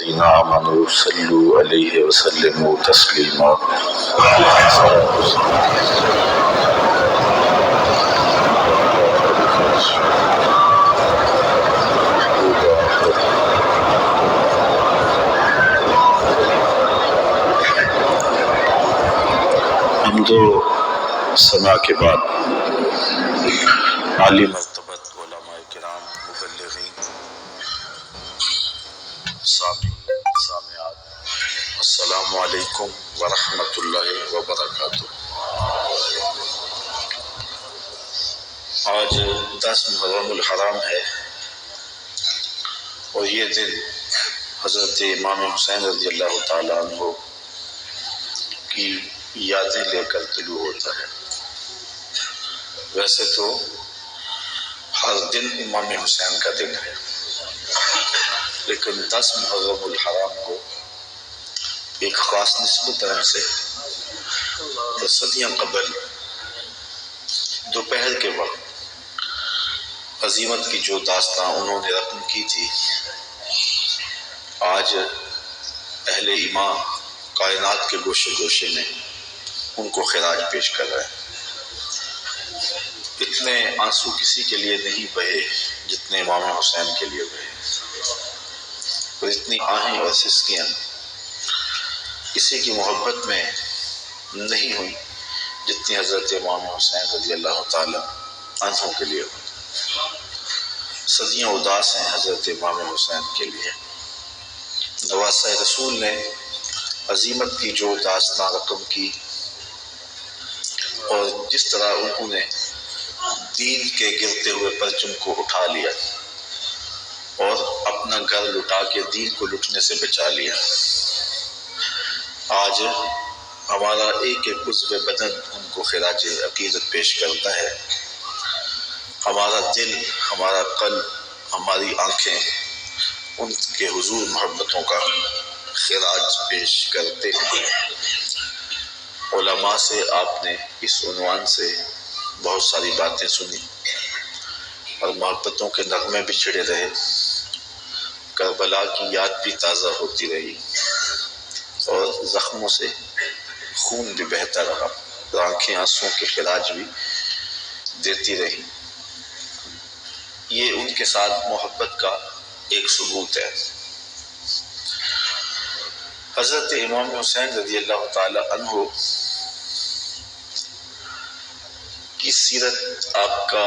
الذين آمنوا صلوا عليه وسلموا تسليما. حمد و ثنا کے بعد عالی مرتبت علماء کرام، مبلغین، سامعات، السلام علیکم ورحمۃ اللہ وبرکاتہ۔ آج 10 محرم الحرام ہے اور یہ دن حضرت امام حسین رضی اللہ تعالیٰ عنہ کی یادیں لے کر طلوع ہوتا ہے۔ ویسے تو ہر دن امام حسین کا دن ہے، لیکن 10 محرم الحرام کو ایک خاص نسبت سے صدیاں قبل دوپہر کے وقت عظیمت کی جو داستان انہوں نے رقم کی تھی، آج اہل ایمان کائنات کے گوشے گوشے میں ان کو خراج پیش کر رہے ہیں۔ اتنے آنسو کسی کے لیے نہیں بہے جتنے امام حسین کے لیے بہے، اور اتنی آہیں اور سسکیاں کسی کی محبت میں نہیں ہوئی جتنی حضرت امام حسین رضی اللہ تعالی عنہ کے لیے ہوئی۔ صدیاں اداس ہیں حضرت امام حسین کے لیے۔ نواسہ رسول نے عظیمت کی جو داستان رقم کی اور جس طرح انہوں نے دین کے گرتے ہوئے پرچم کو اٹھا لیا اور اپنا گھر لٹا کے دین کو لٹنے سے بچا لیا، آج ہمارا ایک ایک عضو بدن ان کو خراج عقیدت پیش کرتا ہے۔ ہمارا دل، ہمارا قلب، ہماری آنکھیں ان کے حضور محبتوں کا خراج پیش کرتے ہیں۔ علماء سے آپ نے اس عنوان سے بہت ساری باتیں سنی اور محبتوں کے نغمے بھی چھڑے رہے، کربلا کی یاد بھی تازہ ہوتی رہی اور زخموں سے خون بھی بہتا رہا، آنکھیں آنسوں کے خراج بھی دیتی رہی۔ یہ ان کے ساتھ محبت کا ایک ثبوت ہے۔ حضرت امام حسین رضی اللہ تعالی عنہ کی سیرت، آپ کا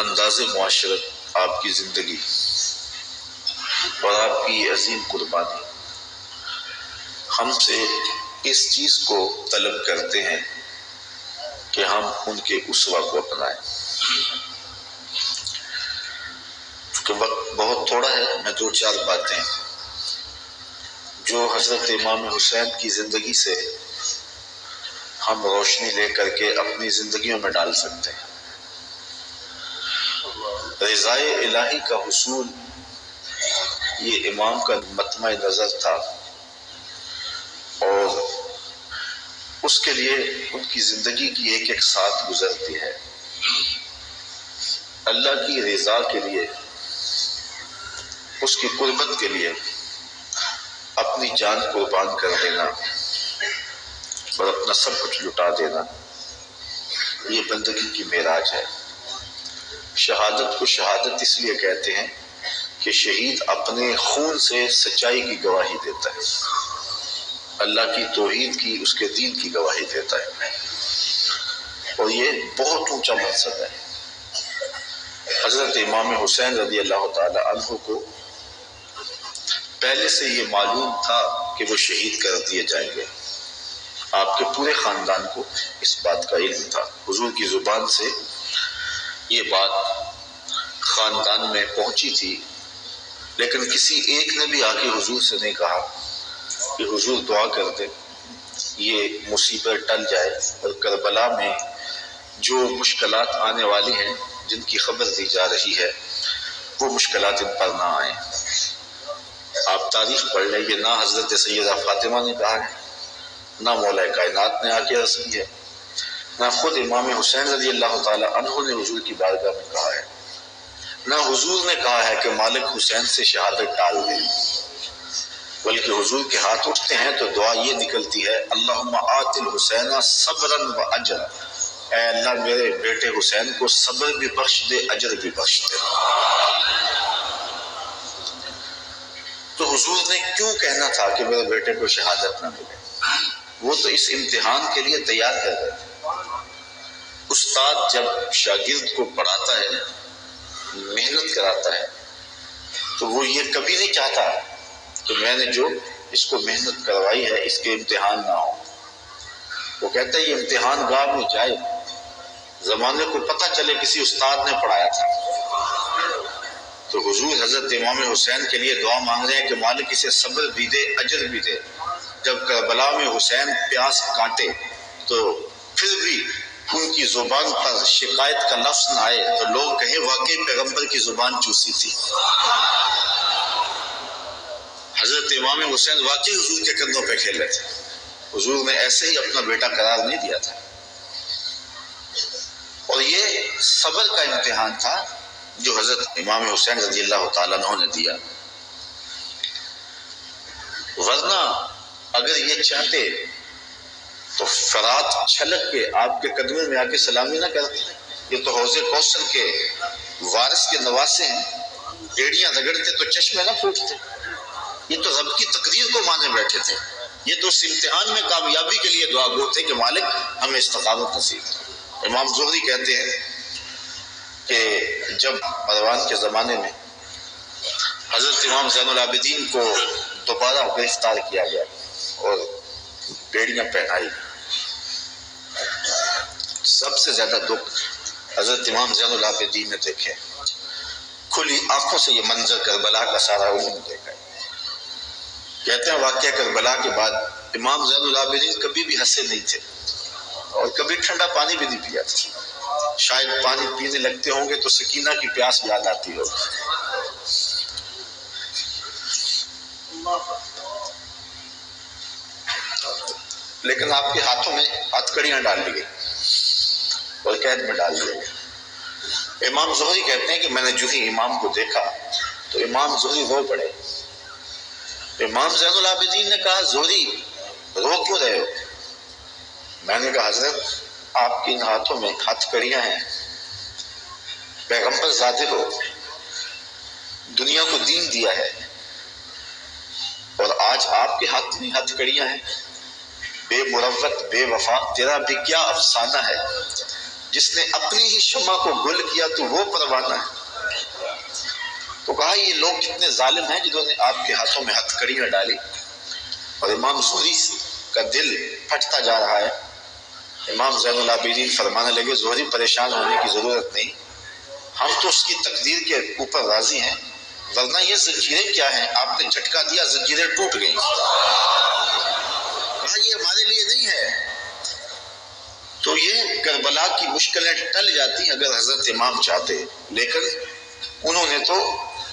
انداز معاشرت، آپ کی زندگی اور آپ کی عظیم قربانی ہم سے اس چیز کو طلب کرتے ہیں کہ ہم ان کے اسوہ کو اپنائیں۔ چونکہ وقت بہت تھوڑا ہے، میں 2-4 باتیں جو حضرت امام حسین کی زندگی سے ہم روشنی لے کر کے اپنی زندگیوں میں ڈال سکتے ہیں۔ رضائے الہی کا حصول یہ امام کا مطمع نظر تھا، اور اس کے لیے ان کی زندگی کی ایک ایک ساتھ گزرتی ہے۔ اللہ کی رضا کے لیے، اس کی قربت کے لیے اپنی جان قربان کر دینا اور اپنا سب کچھ لٹا دینا، یہ بندگی کی معراج ہے۔ شہادت کو شہادت اس لیے کہتے ہیں کہ شہید اپنے خون سے سچائی کی گواہی دیتا ہے، اللہ کی توحید کی، اس کے دین کی گواہی دیتا ہے، اور یہ بہت اونچا منصب ہے۔ حضرت امام حسین رضی اللہ تعالی عنہ کو پہلے سے یہ معلوم تھا کہ وہ شہید کر دیے جائیں گے۔ آپ کے پورے خاندان کو اس بات کا علم تھا، حضور کی زبان سے یہ بات خاندان میں پہنچی تھی، لیکن کسی ایک نے بھی آ کے حضور سے نہیں کہا کہ حضور دعا کر دے یہ مصیبت ٹل جائے اور کربلا میں جو مشکلات آنے والی ہیں، جن کی خبر دی جا رہی ہے، وہ مشکلات ان پر نہ آئیں۔ آپ تاریخ پڑھ لیں، یہ نہ حضرت سیدہ فاطمہ نے کہا ہے، نہ مولا کائنات نے آ کے عرض کی ہے، نہ خود امام حسین رضی اللہ تعالی عنہ نے حضور کی بارگاہ میں کہا ہے، نہ حضور نے کہا ہے کہ مالک حسین سے شہادت ٹال دیں۔ بلکہ حضور کے ہاتھ اٹھتے ہیں تو دعا یہ نکلتی ہے، اللہم آت الحسین صبرا و اجر، اے اللہ میرے بیٹے حسین کو صبر بھی بخش دے، اجر بھی بخش دے۔ تو حضور نے کیوں کہنا تھا کہ میرے بیٹے کو شہادت نہ ملے؟ وہ تو اس امتحان کے لیے تیار کر رہے تھے۔ استاد جب شاگرد کو پڑھاتا ہے، محنت کراتا ہے، تو وہ یہ کبھی نہیں چاہتا کہ میں نے جو اس کو محنت کروائی ہے اس کے امتحان نہ ہو۔ وہ کہتا ہے یہ امتحان گاہ میں جائے، زمانے کو پتہ چلے کسی استاد نے پڑھایا تھا۔ تو حضور حضرت امام حسین کے لیے دعا مانگ رہے ہیں کہ مالک اسے صبر بھی دے، اجر بھی دے۔ جب کربلا میں حسین پیاس کاٹے تو پھر بھی ان کی زبان پر شکایت کا لفظ نہ آئے تو لوگ کہیں واقعی پیغمبر کی زبان چوسی تھی۔ حضرت امام حسین واقعی حضور کے کندھوں پہ کھیلے تھے، حضور نے ایسے ہی اپنا بیٹا قرار نہیں دیا تھا۔ اور یہ صبر کا امتحان تھا جو حضرت امام حسین رضی اللہ تعالیٰ عنہ نے دیا، ورنہ اگر یہ چاہتے تو فرات چھلک کے آپ کے قدموں میں آ کے سلامی نہ کرتے۔ یہ تو حوض کوثر کے وارث کے نواسے ہیں، ایڑیاں رگڑتے تو چشمے نہ پھوٹتے۔ یہ تو رب کی تقدیر کو مانے بیٹھے تھے، یہ تو اس امتحان میں کامیابی کے لیے دعا گو تھے کہ مالک ہمیں استقامت نصیب۔ امام زہری کہتے ہیں کہ جب مروان کے زمانے میں حضرت امام زین العابدین کو دوبارہ گرفتار کیا گیا اور بیڑیاں پہنائی، سب سے زیادہ دکھ حضرت امام زین العابدین نے دیکھے، کھلی آنکھوں سے یہ منظر کربلا کا سارا انہوں نے دیکھا ہے۔ کہتے ہیں واقعہ کربلا کے بعد امام زین العابدین کبھی بھی ہنسے نہیں تھے اور کبھی ٹھنڈا پانی بھی نہیں پیا تھا۔ شاید پانی پینے لگتے ہوں گے تو سکینہ کی پیاس یاد آتی ہوگی۔ لیکن آپ کے ہاتھوں میں ہتھکڑیاں ڈال لی گئی اور قید میں ڈال دیا گیا۔ امام زہری کہتے ہیں کہ میں نے جو ہی امام کو دیکھا تو امام زہری رو پڑے۔ امام زین العابدین نے کہا زہری رو کیوں رہے ہو؟ میں نے کہا حضرت آپ کے ان ہاتھوں میں ہتھکڑیاں ہیں، پیغمبر زادے ہو، دنیا کو دین دیا ہے، اور آج آپ کے ہاتھ میں ہتھکڑیاں ہیں۔ بے مروت بے وفا تیرا بھی کیا افسانہ ہے، جس نے اپنی ہی شمع کو گل کیا تو وہ پروانہ ہے۔ تو کہا یہ لوگ کتنے ظالم ہیں جنہوں نے آپ کے ہاتھوں میں ہتھکڑیاں ڈالی۔ اور امام زہری کا دل پھٹتا جا رہا ہے۔ امام زین العابدین فرمانے لگے زہری پریشان ہونے کی ضرورت نہیں، ہم تو اس کی تقدیر کے اوپر راضی ہیں، ورنہ یہ زنجیریں کیا ہیں، آپ نے جھٹکا دیا زنجیریں ٹوٹ گئیں۔ کہا یہ ہمارے لیے نہیں ہے۔ تو یہ کربلا کی مشکلیں ٹل جاتی اگر حضرت امام چاہتے، لیکن انہوں نے تو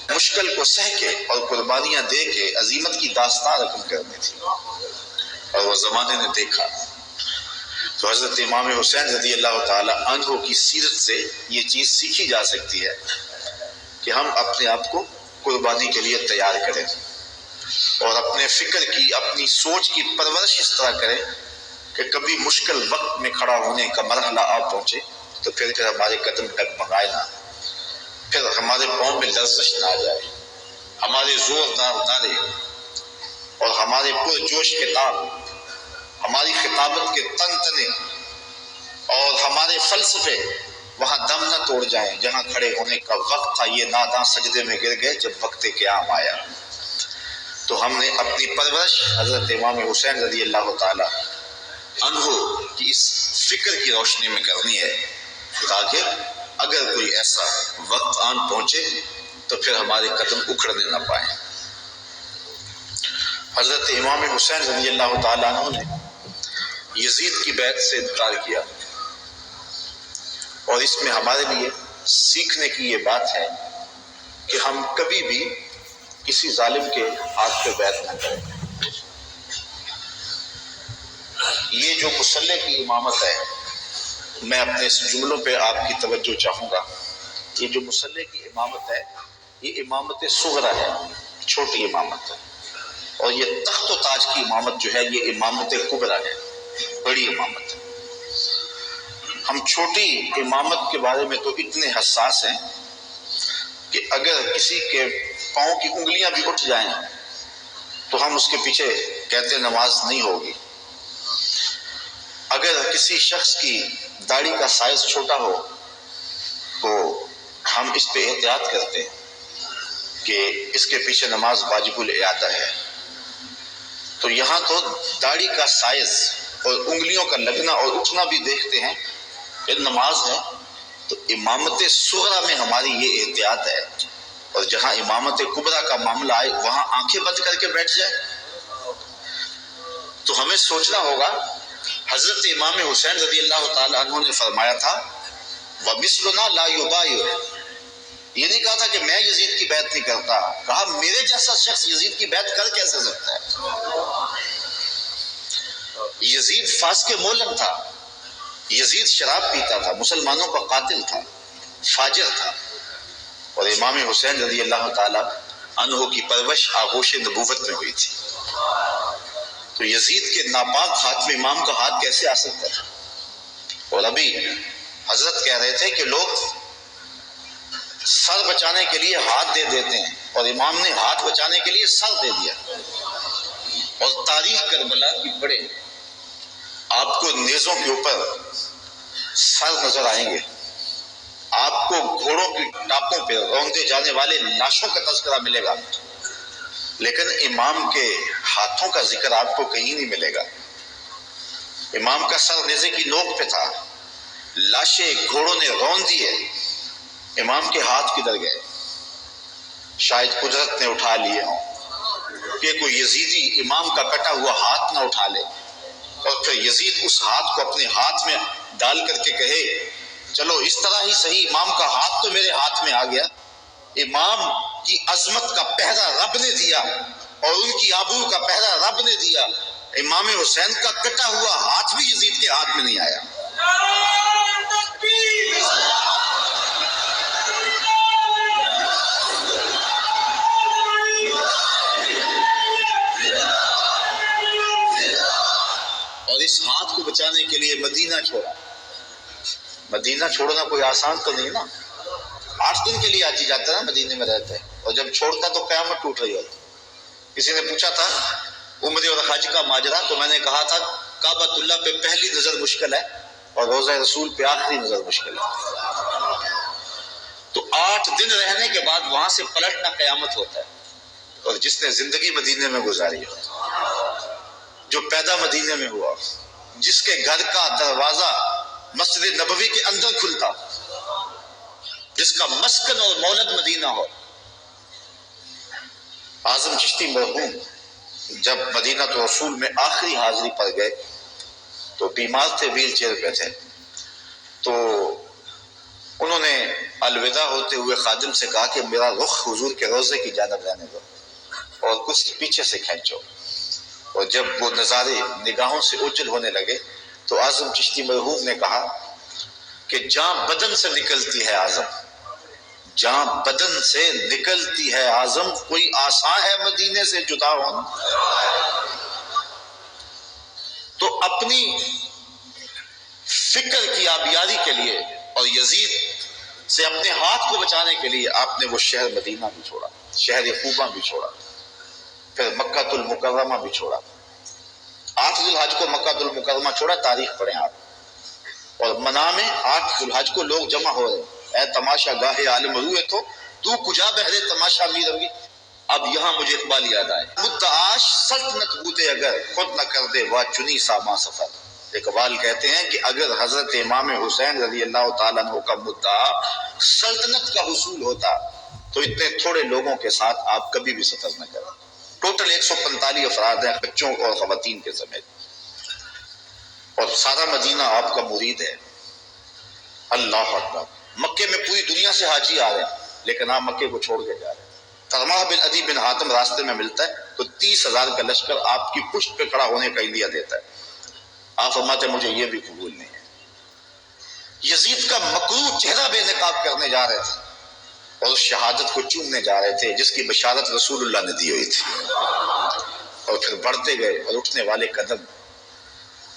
مشکل کو سہ کے اور قربانیاں دے کے عظیمت کی داستان رقم کرنی تھی، اور وہ زمانے نے دیکھا۔ تو حضرت امام حسین رضی اللہ تعالی عنہ کی سیرت سے یہ چیز سیکھی جا سکتی ہے کہ ہم اپنے آپ کو قربانی کے لیے تیار کریں اور اپنے فکر کی، اپنی سوچ کی پرورش اس طرح کریں کہ کبھی مشکل وقت میں کھڑا ہونے کا مرحلہ آ پہنچے تو پھر ہمارے قدم ڈگمگائے نہ، پھر ہمارے پاؤں میں لرزش نہ آ جائے، ہمارے زوردار نعرے اور ہمارے پرجوش خطاب، ہماری خطابت کے تن تنے اور ہمارے فلسفے وہاں دم نہ توڑ جائیں جہاں کھڑے ہونے کا وقت تھا۔ یہ ناداں سجدے میں گر گئے جب وقت قیام آیا۔ تو ہم نے اپنی پرورش حضرت امام حسین رضی اللہ تعالی عنہ کی اس فکر کی روشنی میں کرنی ہے، تاکہ اگر کوئی ایسا وقت آن پہنچے تو پھر ہمارے قدم اکھڑنے نہ پائیں۔ حضرت امام حسین رضی اللہ تعالیٰ عنہ نے یزید کی بیعت سے انکار کیا، اور اس میں ہمارے لیے سیکھنے کی یہ بات ہے کہ ہم کبھی بھی کسی ظالم کے ہاتھ پہ بیعت نہ کریں۔ یہ جو مصلی کی امامت ہے، میں اپنے اس جملوں پہ آپ کی توجہ چاہوں گا۔ یہ جو مصلی کی امامت ہے یہ امامت صغرا ہے، چھوٹی امامت ہے۔ اور یہ تخت و تاج کی امامت جو ہے یہ امامت کبریٰ ہے، بڑی امامت ہے۔ ہم چھوٹی امامت کے بارے میں تو اتنے حساس ہیں کہ اگر کسی کے پاؤں کی انگلیاں بھی اٹھ جائیں تو ہم اس کے پیچھے کہتے نماز نہیں ہوگی۔ اگر کسی شخص کی داڑھی کا سائز چھوٹا ہو تو ہم اس پہ احتیاط کرتے ہیں کہ اس کے پیچھے نماز واجب الاعادہ ہے۔ تو یہاں تو داڑھی کا سائز اور انگلیوں کا لگنا اور اٹھنا بھی دیکھتے ہیں، پھر نماز ہے۔ تو امامت صغریٰ میں ہماری یہ احتیاط ہے، اور جہاں امامت کبریٰ کا معاملہ آئے وہاں آنکھیں بند کر کے بیٹھ جائے۔ تو ہمیں سوچنا ہوگا، حضرت امام حسین رضی اللہ تعالیٰ عنہ نے فرمایا تھا وَمِثْلُنَا لَا يُبَايِعُ، یہ نہیں کہا تھا کہ میں یزید کی بیعت نہیں کرتا، کہا میرے جیسا شخص یزید کی بیعت کر کیسے سکتا ہے؟ یزید فاسق مولن تھا، یزید شراب پیتا تھا، مسلمانوں کا قاتل تھا، فاجر تھا، اور امام حسین رضی اللہ تعالیٰ عنہ کی پرورش آغوش نبوت میں ہوئی تھی۔ تو یزید کے ناپاک ہاتھ میں امام کا ہاتھ کیسے آ سکتا تھا؟ اور ابھی حضرت کہہ رہے تھے کہ لوگ سر بچانے کے لیے ہاتھ دے دیتے ہیں، اور امام نے ہاتھ بچانے کے لیے سر دے دیا۔ اور تاریخ کربلا کی پڑھیں، آپ کو نیزوں کے اوپر سر نظر آئیں گے، آپ کو گھوڑوں کی ٹاپوں پہ روندے جانے والے لاشوں کا تذکرہ ملے گا، لیکن امام کے ہاتھوں کا ذکر آپ کو کہیں نہیں ملے گا۔ امام کا سر نیزے کی نوک پہ تھا، لاشیں گھوڑوں نے رون دیے، امام کے ہاتھ کدھر گئے؟ شاید قدرت نے اٹھا لیے ہوں کہ کوئی یزیدی امام کا کٹا ہوا ہاتھ نہ اٹھا لے، اور پھر یزید اس ہاتھ کو اپنے ہاتھ میں ڈال کر کے کہے چلو اس طرح ہی صحیح، امام کا ہاتھ تو میرے ہاتھ میں آ گیا۔ امام کی عظمت کا پہرا رب نے دیا، اور ان کی آبرو کا پہرا رب نے دیا۔ امام حسین کا کٹا ہوا ہاتھ بھی یزید کے ہاتھ میں نہیں آیا۔ اور اس ہاتھ کو بچانے کے لیے مدینہ چھوڑا۔ مدینہ چھوڑنا کوئی آسان تو نہیں نا، 8 دن کے لیے آج ہی جاتا نا، مدینے میں رہتا ہے، اور جب چھوڑتا تو قیامت ٹوٹ رہی ہوتی۔ کسی نے پوچھا تھا عمرے اور حج کا ماجرا، تو میں نے کہا تھا کعبۃ اللہ پہ پہلی نظر مشکل ہے اور روضہ رسول پہ آخری نظر مشکل ہے۔ تو 8 دن رہنے کے بعد وہاں سے پلٹنا قیامت ہوتا ہے، اور جس نے زندگی مدینے میں گزاری ہو، جو پیدا مدینے میں ہوا، جس کے گھر کا دروازہ مسجد نبوی کے اندر کھلتا، جس کا مسکن اور مولد مدینہ ہو۔ اعظم چشتی مرحوم جب مدینہ تو رسول میں آخری حاضری پر گئے تو بیمار تھے، ویل چیئر پہ تھے، تو انہوں نے الوداع ہوتے ہوئے خادم سے کہا کہ میرا رخ حضور کے روضے کی جانب رہنے دو اور کچھ پیچھے سے کھینچو۔ اور جب وہ نظارے نگاہوں سے اوجھل ہونے لگے تو اعظم چشتی مرحوم نے کہا کہ جان بدن سے نکلتی ہے اعظم، جان بدن سے نکلتی ہے اعظم، کوئی آسان ہے مدینے سے جدا ہونا؟ تو اپنی فکر کی آبیاری کے لیے اور یزید سے اپنے ہاتھ کو بچانے کے لیے آپ نے وہ شہر مدینہ بھی چھوڑا، شہر قوبہ بھی چھوڑا، پھر مکہ المکرمہ بھی چھوڑا۔ 8 ذی الحج کو مکہ المکرمہ چھوڑا، تاریخ پڑھیں آپ، اور منا میں 8 ذی الحج کو لوگ جمع ہو رہے، اے تماشا گاہے عالم روئے تو کجا بہرے تماشا می روی۔ اب یہاں مجھے اقبال یاد آئے، مدعاش سلطنت بوتے اگر خود نہ کر دے وا چنی ساما سفر۔ اقبال کہتے ہیں کہ اگر حضرت امام حسین رضی اللہ تعالیٰ عنہ کا مدعا سلطنت کا حصول ہوتا تو اتنے تھوڑے لوگوں کے ساتھ آپ کبھی بھی سفر نہ کریں۔ ٹوٹل 145 افراد ہیں، بچوں اور خواتین کے سمیت، اور سارا مدینہ آپ کا مرید ہے۔ اللہ اکبر! مکے میں پوری دنیا سے حاجی آ رہے ہیں، لیکن آپ مکے کو چھوڑ کے جا رہے ہیں۔ طلحہ بن عدی بن حاتم راستے میں ملتا ہے تو 30,000 کا لشکر آپ کی پشت پہ کھڑا ہونے کا عندیہ دیتا ہے۔ آپ فرماتے ہیں مجھے یہ بھی قبول نہیں ہے۔ یزید کا مکروہ چہرہ بے نقاب کرنے جا رہے تھے اور اس شہادت کو چومنے جا رہے تھے جس کی بشارت رسول اللہ نے دی ہوئی تھی۔ پھر بڑھتے گئے اور اٹھنے والے قدم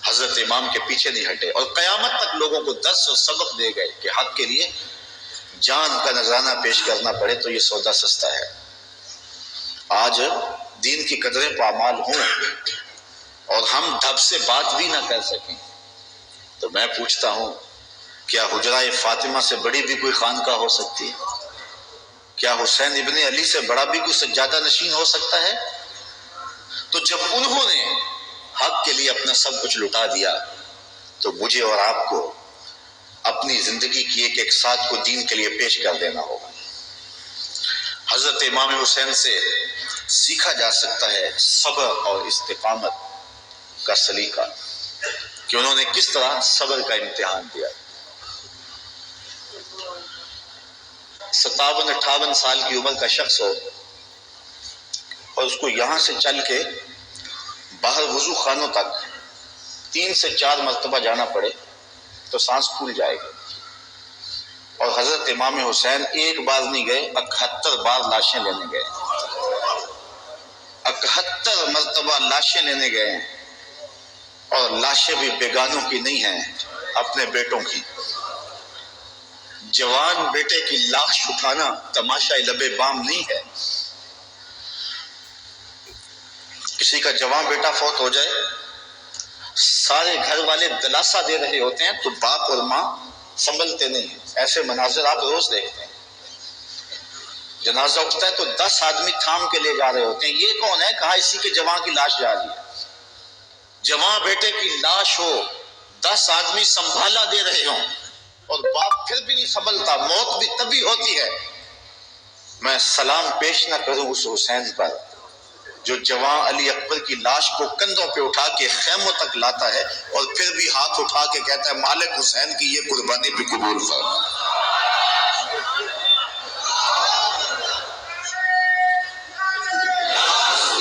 حضرت امام کے پیچھے نہیں ہٹے، اور قیامت تک لوگوں کو درس اور سبق دے گئے کہ حق کے لیے جان کا نذرانہ پیش کرنا پڑے تو یہ سودا سستا ہے۔ آج دین کی قدریں پامال ہوں اور ہم ڈھب سے بات بھی نہ کر سکیں تو میں پوچھتا ہوں کیا حجرہ فاطمہ سے بڑی بھی کوئی خانقاہ ہو سکتی ہے؟ کیا حسین ابن علی سے بڑا بھی کوئی سجادہ نشین ہو سکتا ہے؟ تو جب انہوں نے حق کے لیے اپنا سب کچھ لٹا دیا تو مجھے اور آپ کو اپنی زندگی کی ایک ایک ساتھ کو دین کے لیے پیش کر دینا ہوگا۔ حضرت امام حسین سے سیکھا جا سکتا ہے صبر اور استقامت کا سلیقہ کہ انہوں نے کس طرح صبر کا امتحان دیا۔ 57-58 سال کی عمر کا شخص ہو اور اس کو یہاں سے چل کے باہر وضو خانوں تک 3 سے 4 مرتبہ جانا پڑے تو سانس پھول جائے گی، اور حضرت امام حسین ایک بار نہیں گئے، 71 بار لاشیں لینے گئے، 71 مرتبہ لاشیں لینے گئے، اور لاشیں بھی بیگانوں کی نہیں ہیں، اپنے بیٹوں کی۔ جوان بیٹے کی لاش اٹھانا تماشا لبے بام نہیں ہے۔ کسی کا جوان بیٹا فوت ہو جائے، سارے گھر والے دلاسا دے رہے ہوتے ہیں تو باپ اور ماں سنبھلتے نہیں ہیں۔ ایسے مناظر آپ روز دیکھتے ہیں۔ جنازہ اٹھتا ہے تو 10 آدمی تھام کے لے جا رہے ہوتے ہیں، یہ کون ہے؟ کہا اسی کے جوان کی لاش جا رہی ہے۔ جوان بیٹے کی لاش ہو، 10 آدمی سنبھالا دے رہے ہوں اور باپ پھر بھی نہیں سنبھلتا، موت بھی تبھی ہوتی ہے۔ میں سلام پیش نہ کروں اس حسین پر جو جوان علی اکبر کی لاش کو کندھوں پہ اٹھا کے خیموں تک لاتا ہے اور پھر بھی ہاتھ اٹھا کے کہتا ہے مالک حسین کی یہ قربانی بھی قبول فرما۔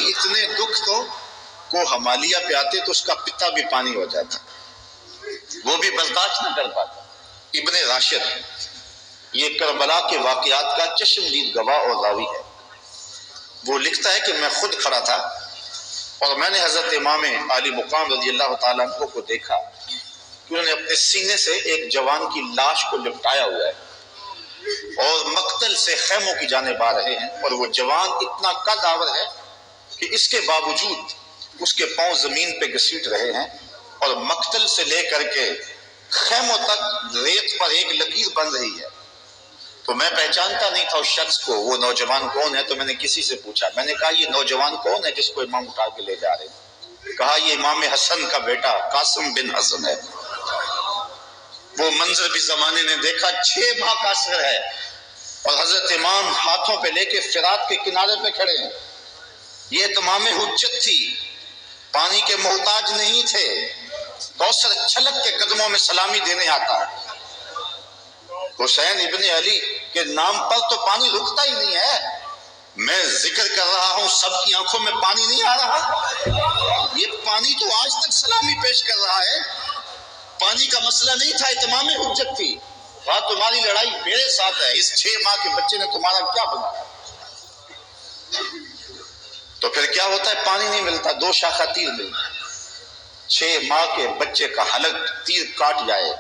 اتنے دکھ تو کو ہمالیہ پہ آتے تو اس کا پتا بھی پانی ہو جاتا، وہ بھی برداشت نہ کر پاتا۔ ابن راشد یہ کربلا کے واقعات کا چشمدید گواہ اور راوی ہے۔ وہ لکھتا ہے کہ میں خود کھڑا تھا اور میں نے حضرت امام علی مقام رضی اللہ تعالیٰ عنہ کو دیکھا کہ انہوں نے اپنے سینے سے ایک جوان کی لاش کو لپٹایا ہوا ہے اور مقتل سے خیموں کی جانب آ رہے ہیں، اور وہ جوان اتنا قد آور ہے کہ اس کے باوجود اس کے پاؤں زمین پہ گھسیٹ رہے ہیں، اور مقتل سے لے کر کے خیموں تک ریت پر ایک لکیر بن رہی ہے۔ تو میں پہچانتا نہیں تھا اس شخص کو، وہ نوجوان کون ہے؟ تو میں نے کسی سے پوچھا، میں نے کہا یہ نوجوان کون ہے جس کو امام اٹھا کے لے جا رہے ہیں؟ کہا یہ امام حسن کا بیٹا قاسم بن حسن ہے۔ وہ منظر بھی زمانے نے دیکھا، 6 ماہ کا عصر ہے اور حضرت امام ہاتھوں پہ لے کے فرات کے کنارے پہ کھڑے ہیں۔ یہ تمام حجت تھی، پانی کے محتاج نہیں تھے، کوثر چھلک کے قدموں میں سلامی دینے آتا ہے۔ حسین ابن علی کے نام پر تو پانی رکتا ہی نہیں ہے، میں ذکر کر رہا ہوں، سب کی آنکھوں میں پانی نہیں آ رہا؟ یہ پانی تو آج تک سلامی پیش کر رہا ہے۔ پانی کا مسئلہ نہیں تھا، اتمام حجت تھی۔ کہا تمہاری لڑائی میرے ساتھ ہے، اس 6 ماہ کے بچے نے تمہارا کیا بنایا؟ تو پھر کیا ہوتا ہے؟ پانی نہیں ملتا، 2 شاخہ تیر ملتا ہے۔ 6 ماہ کے بچے کا حلق تیر کاٹ جائے،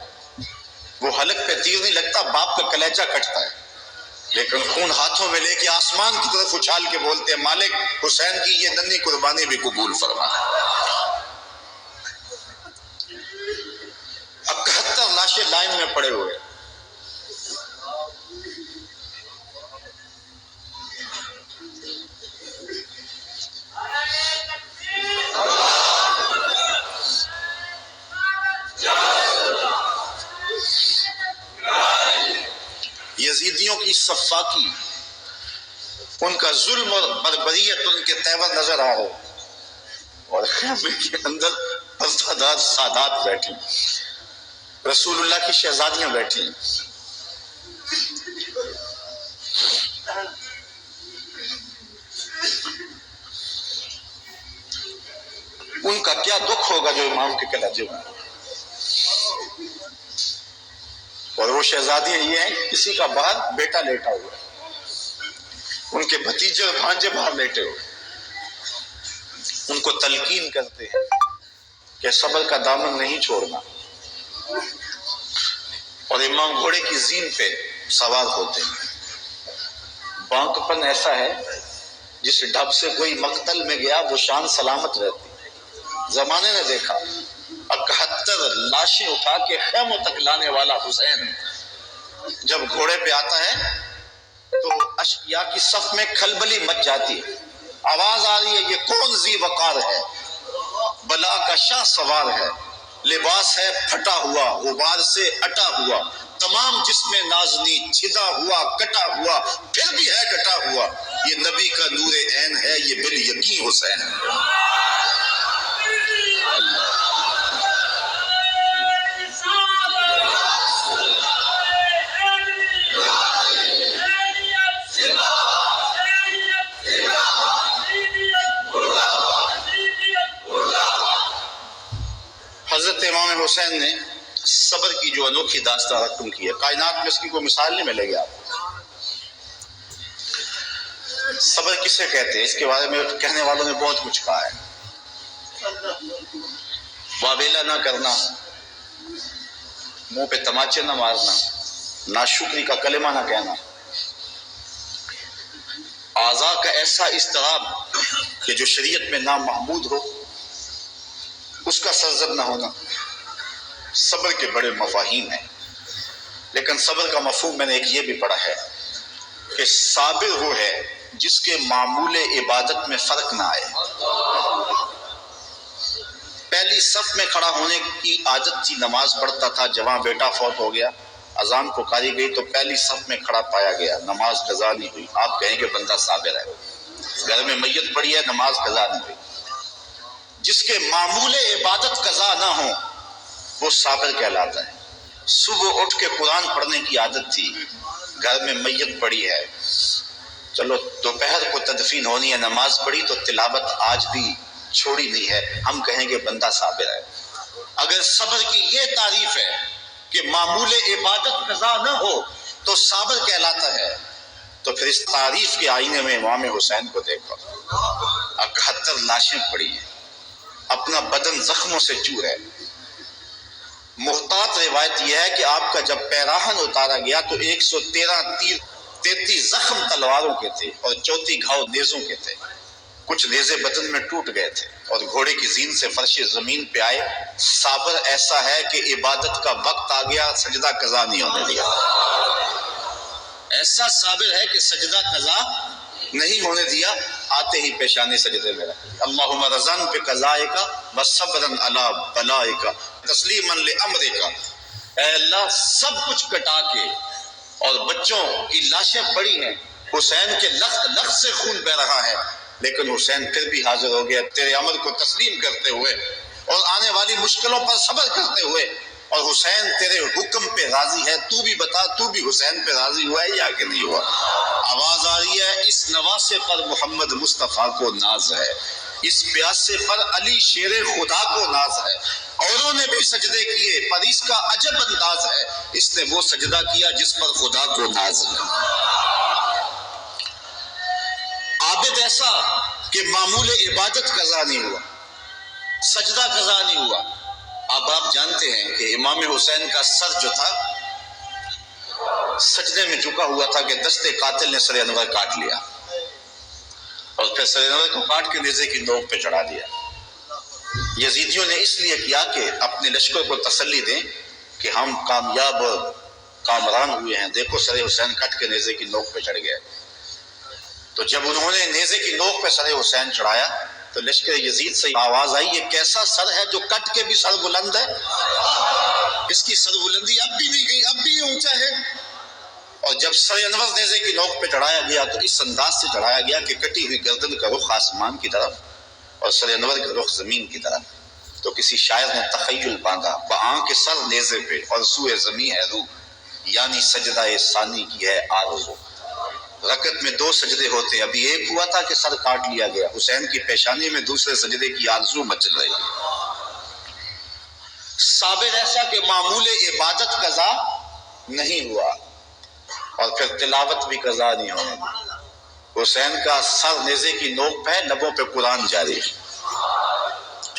وہ حلق پہ تیر نہیں لگتا، باپ کا کلیجہ کٹتا ہے، لیکن خون ہاتھوں میں لے کے آسمان کی طرف اچھال کے بولتے ہیں مالک حسین کی یہ ننھی قربانی بھی قبول فرما۔ 71 لاشیں لائن میں پڑے ہوئے۔ یزیدیوں کی صفاقی، ان کا ظلم اور بربریت ان کے تیور نظر آ رہے، اور خیمے کے اندر پردہ سادات بیٹھی، رسول اللہ کی شہزادیاں بیٹھی، ان کا کیا دکھ ہوگا جو امام کے کلیجے میں، اور وہ شہزادیاں یہ ہیں کسی کا باہر بیٹا لیٹا ہوا ہے، ان کے بھتیجے اور بھانجے باہر لیٹے ہوئے، ان کو تلقین کرتے ہیں کہ صبر کا دامن نہیں چھوڑنا، اور امام گھوڑے کی زین پہ سوار ہوتے ہیں۔ بانک پن ایسا ہے جس ڈھب سے کوئی مقتل میں گیا وہ شان سلامت رہتی۔ زمانے نے دیکھا 71 لاشیں اٹھا کے خیموں تک لانے والا حسین جب گھوڑے پہ آتا ہے تو اشقیاء کی صف میں کھلبلی مچ جاتی ہے، آواز آ رہی ہے یہ کون ذی وقار ہے، بلا کا شاہ سوار ہے، لباس ہے پھٹا ہوا غبار سے اٹا ہوا، تمام جسم نازنی چھدا ہوا کٹا ہوا پھر بھی ہے ڈٹا ہوا، یہ نبی کا نور عین ہے یہ بال یقین حسین۔ حضرت امام حسین نے صبر کی جو انوکھی داستان رقم کی ہے، کائنات میں اس کی کوئی مثال نہیں ملے گی آپ کو۔ صبر کسے کہتے ہیں اس کے بارے میں کہنے والوں نے بہت کچھ کہا ہے۔ واویلا نہ کرنا، منہ پہ تماچے نہ مارنا، ناشکری کا کلمہ نہ کہنا، اعضاء کا ایسا اضطراب کہ جو شریعت میں نامحمود ہو اس کا سرزد نہ ہونا، صبر کے بڑے مفاہیم ہیں۔ لیکن صبر کا مفہوم میں نے ایک یہ بھی پڑھا ہے کہ صابر وہ ہے جس کے معمول عبادت میں فرق نہ آئے۔ پہلی صف میں کھڑا ہونے کی عادت تھی، نماز پڑھتا تھا، جوان بیٹا فوت ہو گیا، اذان پکاری گئی تو پہلی صف میں کھڑا پایا گیا، نماز قضا نہیں ہوئی، آپ کہیں کہ بندہ صابر ہے۔ گھر میں میت پڑی ہے، نماز قضا نہیں ہوئی۔ جس کے معمول عبادت قضا نہ ہو وہ صابر کہلاتا ہے۔ صبح اٹھ کے قرآن پڑھنے کی عادت تھی، گھر میں میت پڑی ہے، چلو دوپہر کو تدفین ہونی ہے، نماز پڑھی تو تلاوت آج بھی چھوڑی نہیں ہے، ہم کہیں گے بندہ صابر ہے۔ اگر صبر کی یہ تعریف ہے کہ معمول عبادت قضا نہ ہو تو صابر کہلاتا ہے، تو پھر اس تعریف کے آئینے میں امام حسین کو دیکھو، 71 لاشیں پڑی ہیں، اپنا بدن زخموں سے چور ہے۔ محتاط روایت یہ ہے کہ آپ کا جب پیراہن اتارا گیا تو 113 تیر، 33 زخم تلواروں کے تھے اور 34 گھاؤ نیزوں کے تھے، کچھ نیزے بدن میں ٹوٹ گئے تھے، اور گھوڑے کی زین سے فرش زمین پہ آئے۔ صابر ایسا ہے کہ عبادت کا وقت آ گیا، سجدہ قضا نہیں ہونے دیا۔ ایسا صابر ہے کہ سجدہ قضا نہیں ہونے دیا، آتے ہی پیشانی سجدے میں رکھ، اللہم رضن بقضائک وصبرن علی بلائک تسلیما لامرک۔ اے اللہ سب کچھ کٹا کے، اور بچوں کی لاشیں پڑی ہیں، حسین کے لخت لخت سے خون بہ رہا ہے، لیکن حسین پھر بھی حاضر ہو گیا تیرے امر کو تسلیم کرتے ہوئے اور آنے والی مشکلوں پر صبر کرتے ہوئے، اور حسین تیرے حکم پہ راضی ہے، تو بھی بتا تو بھی حسین پہ راضی ہوا ہے یا کہ نہیں ہوا؟ آواز آ رہی ہے اس نواسے پر محمد مصطفیٰ کو ناز ہے، اس پیاسے پر علی شیر خدا کو ناز ہے، اوروں نے بھی سجدے کیے پر اس کا عجب انداز ہے، اس نے وہ سجدہ کیا جس پر خدا کو ناز ہے۔ عابد ایسا کہ معمول عبادت قضا نہیں ہوا، سجدہ قضا نہیں ہوا۔ اب آپ جانتے ہیں کہ امام حسین کا سر جو تھا سجدے میں جھکا ہوا تھا کہ دستے قاتل نے سر انور کاٹ لیا، اور پھر سر انور کو کاٹ کے نیزے کی نوک پہ چڑھا دیا۔ یزیدیوں نے اس لیے کیا کہ اپنے لشکر کو تسلی دیں کہ ہم کامیاب کامران ہوئے ہیں، دیکھو سر حسین کٹ کے نیزے کی نوک پہ چڑھ گئے۔ تو جب انہوں نے نیزے کی نوک پہ سر حسین چڑھایا تو لشکر یزید سے آواز آئی یہ کیسا سر ہے جو کٹ کے بھی سر بلند ہے، اس کی سر بلندی اب بھی نہیں گئی، اب بھی یہ اونچا ہے۔ اور جب سر انور نیزے کی نوک پہ چڑھایا گیا تو اس انداز سے چڑھایا گیا کہ کٹی ہوئی گردن کا رخ آسمان کی طرف اور سر انور کا رخ زمین کی طرف۔ تو کسی شاعر نے تخیل باندھا بآنکھ سر نیزے پہ اور سوئے زمین ہے روح، یعنی سجدہ ثانی کی ہے آرزو۔ رکعت میں 2 سجدے ہوتے، ابھی ایک ہوا تھا کہ سر کاٹ لیا گیا، حسین کی پیشانی میں دوسرے سجدے کی آرزو مچل رہی ہے۔ صابر ایسا کہ معمول عبادت قضا نہیں ہوا اور پھر تلاوت بھی قضا نہیں ہونے دی۔ حسین کا سر نیزے کی نوک پہ، لبوں پہ قرآن جاری،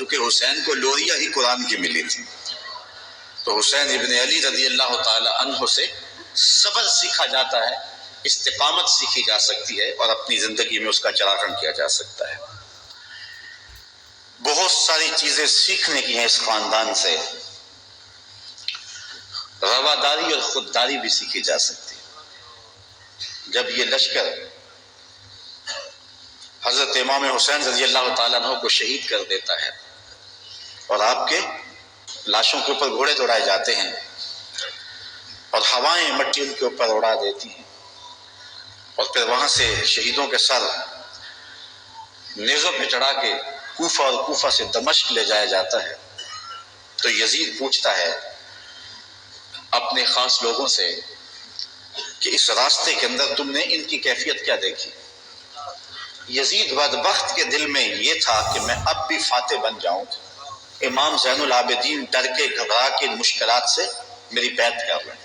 چونکہ حسین کو لوریاں ہی قرآن کی ملی تھی، تو حسین ابن علی رضی اللہ تعالی عنہ سے صبر سیکھا جاتا ہے، استقامت سیکھی جا سکتی ہے، اور اپنی زندگی میں اس کا چراغاں کیا جا سکتا ہے۔ بہت ساری چیزیں سیکھنے کی ہیں اس خاندان سے، رواداری اور خودداری بھی سیکھی جا سکتی ہے۔ جب یہ لشکر حضرت امام حسین رضی اللہ تعالیٰ عنہ کو شہید کر دیتا ہے اور آپ کے لاشوں کے اوپر گھوڑے دوڑائے جاتے ہیں اور ہوائیں مٹی ان کے اوپر اڑا دیتی ہیں، اور پھر وہاں سے شہیدوں کے سر نیزوں پہ چڑھا کے کوفہ اور کوفہ سے دمشق لے جایا جاتا ہے، تو یزید پوچھتا ہے اپنے خاص لوگوں سے کہ اس راستے کے اندر تم نے ان کی کیفیت کیا دیکھی؟ یزید بدبخت کے دل میں یہ تھا کہ میں اب بھی فاتح بن جاؤں، امام زین العابدین ڈر کے گھبرا کے مشکلات سے میری بیعت کر لیں،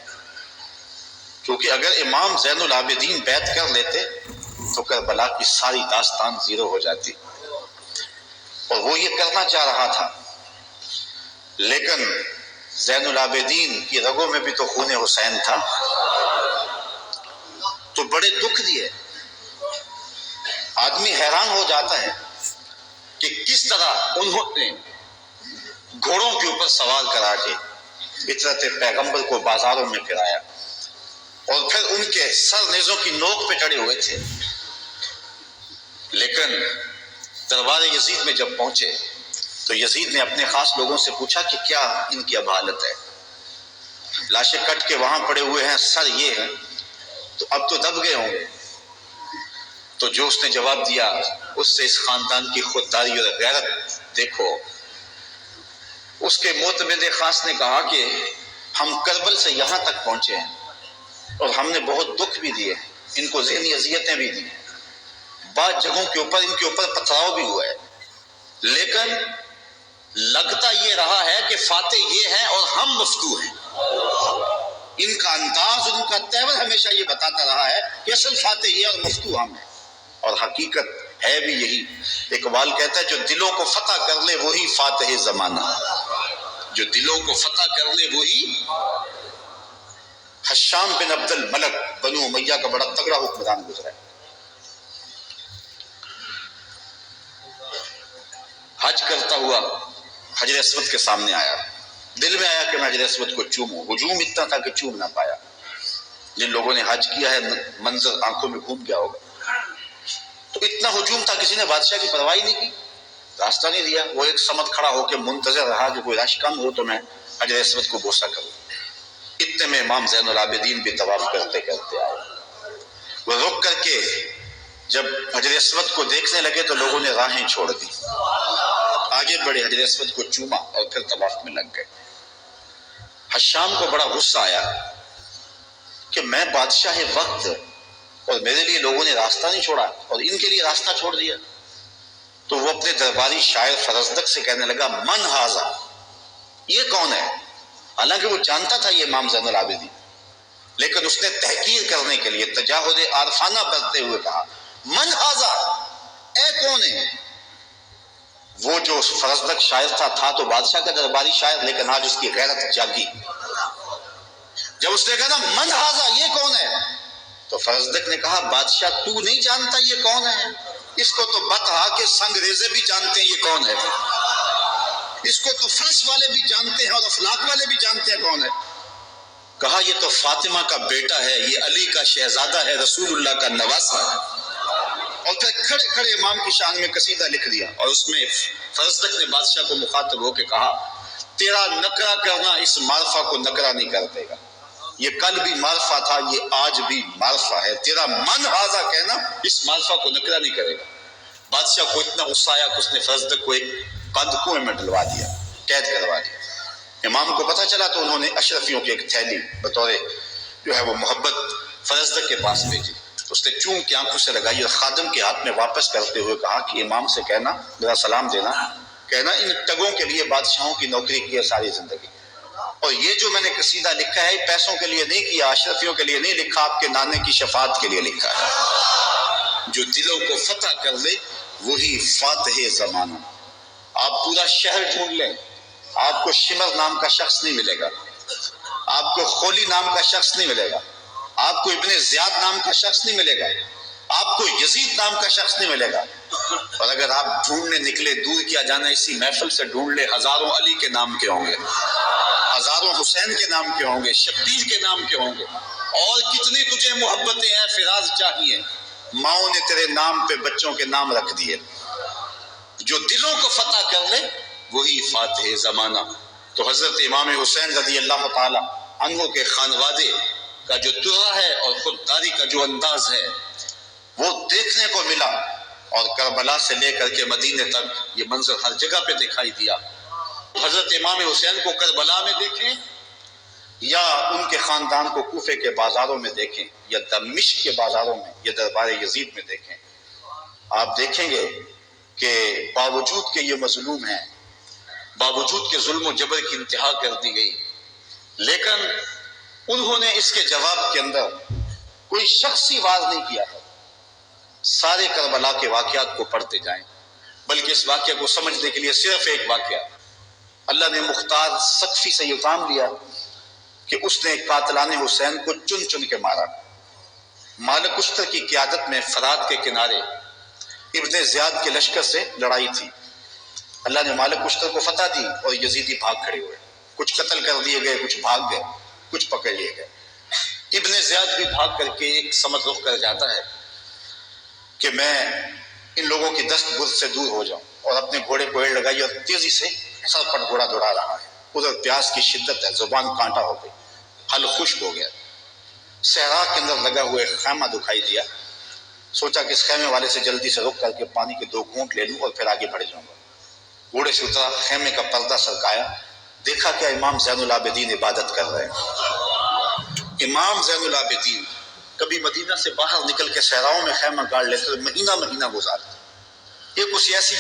کیونکہ اگر امام زین العابدین بیعت کر لیتے تو کربلا کی ساری داستان زیرو ہو جاتی، اور وہ یہ کرنا چاہ رہا تھا، لیکن زین العابدین کی رگوں میں بھی تو خون حسین تھا، تو بڑے دکھ دیے۔ آدمی حیران ہو جاتا ہے کہ کس طرح انہوں نے گھوڑوں کے اوپر سوار کرا کے فطرت پیغمبر کو بازاروں میں پھرایا، اور پھر ان کے سر نیزوں کی نوک پہ چڑھے ہوئے تھے، لیکن دربار یزید میں جب پہنچے تو یزید نے اپنے خاص لوگوں سے پوچھا کہ کیا ان کی اب حالت ہے؟ لاشیں کٹ کے وہاں پڑے ہوئے ہیں، سر یہ ہیں، تو اب تو دب گئے ہوں گے۔ تو جو اس نے جواب دیا، اس سے اس خاندان کی خودداری اور غیرت دیکھو۔ اس کے معتمد خاص نے کہا کہ ہم کربل سے یہاں تک پہنچے ہیں اور ہم نے بہت دکھ بھی دیے، ان کو ذہنی اذیتیں بھی دی، بعض جگہوں کے اوپر ان کے اوپر پتھراؤ بھی ہوا ہے، لیکن لگتا یہ رہا ہے کہ فاتح یہ ہیں اور ہم مفتو ہیں۔ ان کا انداز اور ان کا تیور ہمیشہ یہ بتاتا رہا ہے کہ اصل فاتح یہ اور مفتو ہم ہیں، اور حقیقت ہے بھی یہی۔ اقبال کہتا ہے جو دلوں کو فتح کر لے وہی فاتح زمانہ، جو دلوں کو فتح کر لے وہی۔ حشام بن عبد الملک بنو امیہ کا بڑا تگڑا حکمران گزرا ہے، حج کرتا ہوا حجر اسود کے سامنے آیا، دل میں آیا کہ میں حجر اسود کو چوموں، ہجوم اتنا تھا کہ چوم نہ پایا۔ جن لوگوں نے حج کیا ہے منظر آنکھوں میں گھوم گیا ہوگا، تو اتنا ہجوم تھا کسی نے بادشاہ کی پرواہ نہیں کی، راستہ نہیں دیا، وہ ایک سمت کھڑا ہو کے منتظر رہا کہ کوئی رش کم ہو تو میں حجر اسود کو بوسہ کروں۔ اتنے میں امام زین العابدین بھی طواف کرتے کرتے آئے، وہ رک کر کے جب حجر اسود کو دیکھنے لگے تو لوگوں نے راہیں چھوڑ دی، آگے بڑھے، حجر اسود کو چوما اور پھر طواف میں لگ گئے۔ حشام کو بڑا غصہ آیا کہ میں بادشاہ وقت اور میرے لیے لوگوں نے راستہ نہیں چھوڑا اور ان کے لیے راستہ چھوڑ دیا، تو وہ اپنے درباری شاعر فرزدق سے کہنے لگا من ھذا، یہ کون ہے؟ حالانکہ وہ جانتا تھا یہ امام زین العابدین، لیکن اس نے تحقیر کرنے کے لیے تجاہل عارفانہ برتتے ہوئے کہا من ھذا، اے کون ہے؟ وہ جو فرزدق شاعر تھا تو بادشاہ کا درباری شاعر، لیکن آج اس کی غیرت جاگی۔ جب اس نے کہا نا من ھذا، یہ کون ہے، تو فرزدق نے کہا بادشاہ تو نہیں جانتا یہ کون ہے؟ اس کو تو بطحا کے سنگریزے بھی جانتے ہیں یہ کون ہے، اس کو تو فرش والے بھی جانتے ہیں اور افلاک والے بھی جانتے ہیں کون ہے۔ کہا یہ تو فاطمہ کا بیٹا ہے، یہ علی کا شہزادہ ہے، رسول اللہ کا نواسہ ہے، اور پھر کھڑے کھڑے امام کی شان میں قصیدہ لکھ دیا، اور اس میں فرزدق نے بادشاہ کو مخاطب ہو کے کہا تیرا نکرہ کرنا اس معرفہ کو نکرہ نہیں کر دے گا، یہ کل بھی معرفہ تھا، یہ آج بھی معرفہ ہے، تیرا من ھذا کہنا اس معرفہ کو نکرہ نہیں کرے گا۔ بادشاہ کو اتنا غصہ آیا کہ اس نے فرزدق کو ایک قد کنویں میں ڈلوا دیا، قید کروا دیا۔ امام کو پتہ چلا تو انہوں نے اشرفیوں کی ایک تھیلی بطور جو ہے وہ محبت فرزدق کے پاس بھیجی، اس نے چوم کے آنکھوں سے لگائی اور خادم کے ہاتھ میں واپس کرتے ہوئے کہا کہ امام سے کہنا، میرا سلام دینا، کہنا ان ٹگوں کے لیے بادشاہوں کی نوکری کی ہے ساری زندگی، اور یہ جو میں نے قصیدہ لکھا ہے پیسوں کے لیے نہیں کیا، اشرفیوں کے لیے نہیں لکھا، آپ کے نانے کی شفاعت کے لیے لکھا ہے۔ جو دلوں کو فتح کر لے وہی فاتح زمانہ۔ آپ پورا شہر ڈھونڈ لیں، آپ کو شمر نام کا شخص نہیں ملے گا، آپ کو خولی نام کا شخص نہیں ملے گا، آپ کو ابن زیاد نام کا شخص نہیں ملے گا، آپ کو یزید نام کا شخص نہیں ملے گا۔ اور اگر آپ ڈھونڈنے نکلے، دور کیا جانا، اسی محفل سے ڈھونڈ لے، ہزاروں علی کے نام کے ہوں گے، ہزاروں حسین کے نام کے ہوں گے، شبیر کے نام کے ہوں گے، اور کتنی تجھے محبتیں ہیں فراز چاہیے، ماؤں نے تیرے نام پہ بچوں کے نام رکھ دیے۔ جو دلوں کو فتح کر لے وہی فاتح زمانہ۔ تو حضرت امام حسین رضی اللہ تعالی عنہ کے خانوادے کا جو ترا ہے اور خودداری کا جو انداز ہے وہ دیکھنے کو ملا، اور کربلا سے لے کر کے مدینے تک یہ منظر ہر جگہ پہ دکھائی دیا۔ حضرت امام حسین کو کربلا میں دیکھیں یا ان کے خاندان کو کوفے کے بازاروں میں دیکھیں یا دمشق کے بازاروں میں یا دربار یزید میں دیکھیں، آپ دیکھیں گے کہ باوجود کہ یہ مظلوم ہیں، باوجود کہ ظلم و جبر کی انتہا کر دی گئی، لیکن انہوں نے اس کے جواب کے اندر کوئی شخصی واز نہیں کیا ہے۔ سارے کربلا کے واقعات کو پڑھتے جائیں، بلکہ اس واقعہ کو سمجھنے کے لیے صرف ایک واقعہ، اللہ نے مختار سقفی سے یہ کام لیا کہ اس نے قاتلان حسین کو چن چن کے مارا۔ مالک اشتر کی قیادت میں فرات کے کنارے ابن زیاد کے لشکر سے لڑائی تھی، اللہ نے مالک اشتر کو فتح دی اور یزیدی بھاگ کھڑے ہوئے، کچھ قتل کر دیے گئے، کچھ بھاگ گئے، کچھ پکڑ لیے گئے۔ ابن زیاد بھی بھاگ کر کے ایک سمت رخ کر جاتا ہے کہ میں ان لوگوں کی دست برد سے دور ہو جاؤں، اور اپنے گھوڑے کو ایڑ لگائی اور تیزی سے سر پر گھوڑا دوڑا رہا ہے۔ ادھر پیاس کی شدت ہے، زبان کانٹا ہو گئی، حل خشک ہو گیا، صحرا کے اندر لگا ہوئے خیمہ دکھائی دیا، سوچا کہ اس خیمے والے سے جلدی سے رک کر کے پانی کے 2 گھونٹ لے لوں اور پھر آگے بڑھ جاؤں گا۔ گھوڑے سے اترا، خیمے کا پردہ سرکایا، دیکھا کہ امام زین العابدین عبادت کر رہے ہیں۔ امام زین العابدین کبھی مدینہ سے باہر نکل کے صحراؤں میں خیمہ گاڑ لیتے، مہینہ مہینہ گزارتے، ایک اسی ایسی